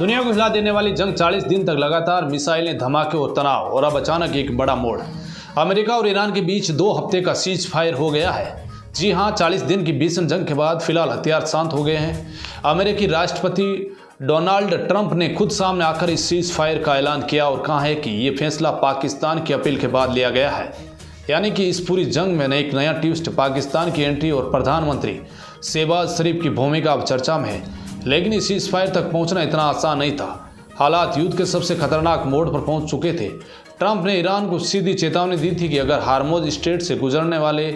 दुनिया को हिला देने वाली जंग 40 दिन तक लगातार मिसाइलें, धमाके और तनाव, और अब अचानक एक बड़ा मोड़। अमेरिका और ईरान के बीच 2 हफ्ते का सीज फायर हो गया है। जी हां, 40 दिन की भीषण जंग के बाद फिलहाल हथियार शांत हो गए हैं। अमेरिकी राष्ट्रपति डोनाल्ड ट्रंप ने खुद सामने आकर इस सीज फायर का ऐलान किया और कहा है कि ये फैसला पाकिस्तान की अपील के बाद लिया गया है। यानी कि इस पूरी जंग में एक नया ट्विस्ट, पाकिस्तान की एंट्री और प्रधानमंत्री शहबाज शरीफ की भूमिका अब चर्चा में है। लेकिन इस सीज फायर तक पहुंचना इतना आसान नहीं था। हालात युद्ध के सबसे खतरनाक मोड़ पर पहुंच चुके थे। ट्रंप ने ईरान को सीधी चेतावनी दी थी कि अगर हार्मोज स्ट्रेट से गुजरने वाले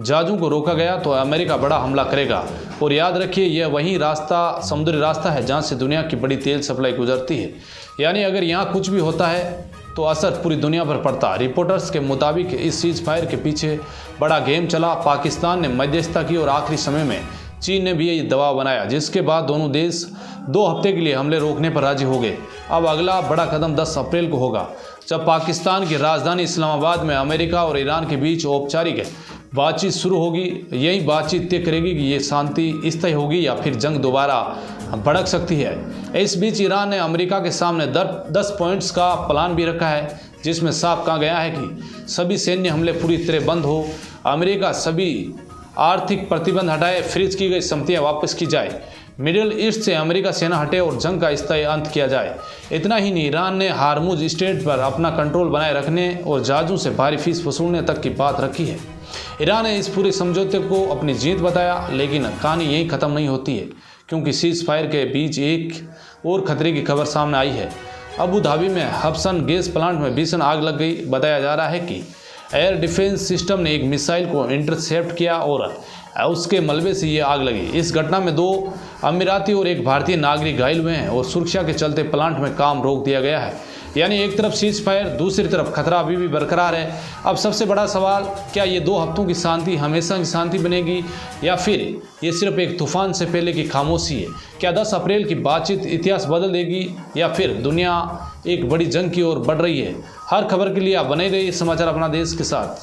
जहाज़ों को रोका गया तो अमेरिका बड़ा हमला करेगा। और याद रखिए, यह वही रास्ता, समुद्री रास्ता है जहां से दुनिया की बड़ी तेल सप्लाई गुजरती है। यानी अगर यहाँ कुछ भी होता है तो असर पूरी दुनिया पर पड़ता। रिपोर्टर्स के मुताबिक इस सीज फायर के पीछे बड़ा गेम चला। पाकिस्तान ने मध्यस्थता की और आखिरी समय में चीन ने भी ये दबाव बनाया, जिसके बाद दोनों देश 2 हफ्ते के लिए हमले रोकने पर राजी हो गए। अब अगला बड़ा कदम 10 अप्रैल को होगा, जब पाकिस्तान की राजधानी इस्लामाबाद में अमेरिका और ईरान के बीच औपचारिक बातचीत शुरू होगी। यही बातचीत तय करेगी कि ये शांति स्थायी होगी या फिर जंग दोबारा भड़क सकती है। इस बीच ईरान ने अमेरिका के सामने 10 पॉइंट्स का प्लान भी रखा है, जिसमें साफ कहा गया है कि सभी सैन्य हमले पूरी तरह बंद हो, अमेरिका सभी आर्थिक प्रतिबंध हटाए, फ्रीज की गई संपत्तियां वापस की जाए, मिडिल ईस्ट से अमेरिका सेना हटे और जंग का स्थायी अंत किया जाए। इतना ही नहीं, ईरान ने हार्मुज स्ट्रेट पर अपना कंट्रोल बनाए रखने और जहाज़ों से भारी फीस वसूलने तक की बात रखी है। ईरान ने इस पूरे समझौते को अपनी जीत बताया, लेकिन कहानी यहीं ख़त्म नहीं होती है, क्योंकि सीज फायर के बीच एक और खतरे की खबर सामने आई है। अबू धाबी में हबसन गैस प्लांट में भीषण आग लग गई। बताया जा रहा है कि एयर डिफेंस सिस्टम ने एक मिसाइल को इंटरसेप्ट किया और उसके मलबे से ये आग लगी। इस घटना में 2 अमीराती और एक भारतीय नागरिक घायल हुए हैं और सुरक्षा के चलते प्लांट में काम रोक दिया गया है। यानी एक तरफ सीज फायर, दूसरी तरफ खतरा अभी भी बरकरार है। अब सबसे बड़ा सवाल, क्या ये 2 हफ्तों की शांति हमेशा की शांति बनेगी या फिर ये सिर्फ एक तूफान से पहले की खामोशी है? क्या 10 अप्रैल की बातचीत इतिहास बदल देगी या फिर दुनिया एक बड़ी जंग की ओर बढ़ रही है? हर खबर के लिए आप बने रहिए समाचार अपना देश के साथ।